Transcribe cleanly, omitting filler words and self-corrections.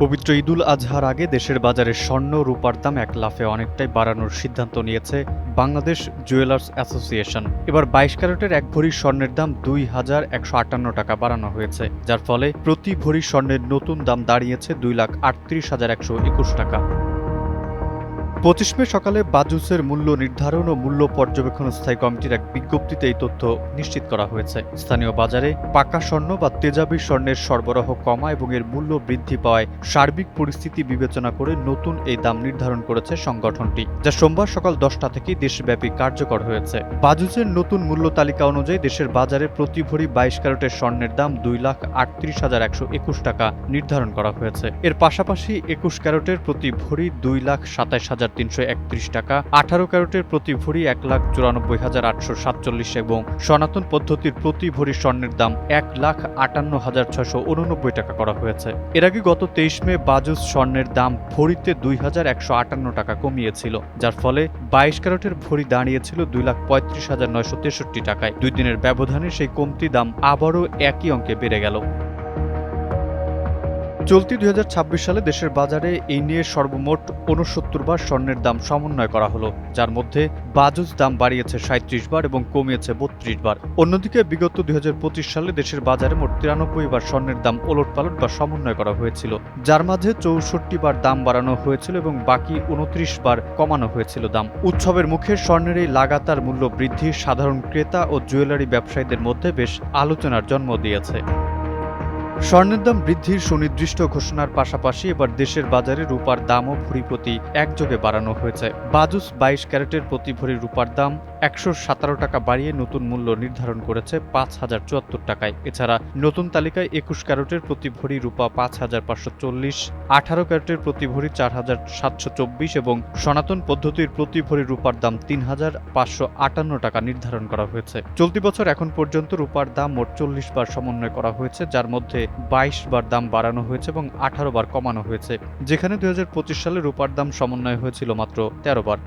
পবিত্র ঈদুল আজহার আগে দেশের বাজারে স্বর্ণ রূপার দাম এক লাফে অনেকটাই বাড়ানোর সিদ্ধান্ত নিয়েছে বাংলাদেশ জুয়েলার্স অ্যাসোসিয়েশন। এবার ২২ ক্যারেটের এক ভরি স্বর্ণের দাম ২,১৫৮ টাকা বাড়ানো হয়েছে, যার ফলে প্রতি ভরি স্বর্ণের নতুন দাম দাঁড়িয়েছে ২,৩৮,১২১ টাকা। ২৫ মে সকালে বাজুসের মূল্য নির্ধারণ ও মূল্য পর্যবেক্ষণ স্থায়ী কমিটির এক বিজ্ঞপ্তিতে এই তথ্য নিশ্চিত করা হয়েছে। স্থানীয় বাজারে পাকা স্বর্ণ বা তেজাবি স্বর্ণের সরবরাহ কমা এবং এর মূল্য বৃদ্ধি পাওয়ায় সার্বিক পরিস্থিতি বিবেচনা করে নতুন এই দাম নির্ধারণ করেছে সংগঠনটি, যা সোমবার সকাল ১০টা থেকে দেশব্যাপী কার্যকর হয়েছে। বাজুসের নতুন মূল্য তালিকা অনুযায়ী দেশের বাজারে প্রতি ভরি ২২ ক্যারেটের স্বর্ণের দাম ২,৩৮,১২১ টাকা নির্ধারণ করা হয়েছে। এর পাশাপাশি ২১ ক্যারেটের প্রতি ভরি ২,২৭,৩৩১ টাকা, ১৮ ক্যারেটের প্রতি ভরি ১,৯৪,৮৪৭ এবং সনাতন পদ্ধতির প্রতি ভরি স্বর্ণের দাম ১,৫৮,৬৮৯ টাকা করা হয়েছে। এর আগে গত ২৩ মে বাজুস স্বর্ণের দাম ভরিতে ২,১৫৮ টাকা কমিয়েছিল, যার ফলে ২২ ক্যারেটের ভরি দাঁড়িয়েছিল ২,৩৫,৯৬৩ টাকায়। ২ দিনের ব্যবধানে সেই কমতি দাম আবারও একই অঙ্কে বেড়ে গেল। চলতি ২০২৬ সালে দেশের বাজারে এই নিয়ে সর্বমোট ৬৯ বার স্বর্ণের দাম সমন্বয় করা হলো, যার মধ্যে বাজুস দাম বাড়িয়েছে ৩৭ বার এবং কমিয়েছে ৩২ বার। অন্যদিকে বিগত ২০২৫ সালে দেশের বাজারে মোট ৯৩ বার স্বর্ণের দাম ওলটপালট বা সমন্বয় করা হয়েছিল, যার মাঝে ৬৪ বার দাম বাড়ানো হয়েছিল এবং বাকি ২৯ বার কমানো হয়েছিল দাম। উৎসবের মুখে স্বর্ণের এই লাগাতার মূল্য বৃদ্ধি সাধারণ ক্রেতা ও জুয়েলারি ব্যবসায়ীদের মধ্যে বেশ আলোচনার জন্ম দিয়েছে। স্বর্ণের দাম বৃদ্ধির সুনির্দিষ্ট ঘোষণার পাশাপাশি এবার দেশের বাজারে রূপার দামও ভরি প্রতি একযোগে বাড়ানো হয়েছে। বাজুস ২২ ক্যারেটের প্রতি ভরি রূপার দাম ১১৭ টাকা বাড়িয়ে নতুন মূল্য নির্ধারণ করেছে ৫,০৭৪ টাকায়। এছাড়া নতুন তালিকায় ২১ ক্যারেটের প্রতি ভরি রূপা ৫,৫৪০, ১৮ ক্যারেটের প্রতি ভরি ৪,৭২৪ এবং সনাতন পদ্ধতির প্রতি ভরি রূপার দাম ৩,৫৫৮ টাকা নির্ধারণ করা হয়েছে। চলতি বছর এখন পর্যন্ত রূপার দাম মোট ৪০ বার সমন্বয় করা হয়েছে, যার মধ্যে ২২ বার দাম বাড়ানো হয়েছে এবং ১৮ বার কমানো হয়েছে, যেখানে ২০২৫ সালে রূপার দাম সমন্বয় হয়েছিল মাত্র ১৩ বার।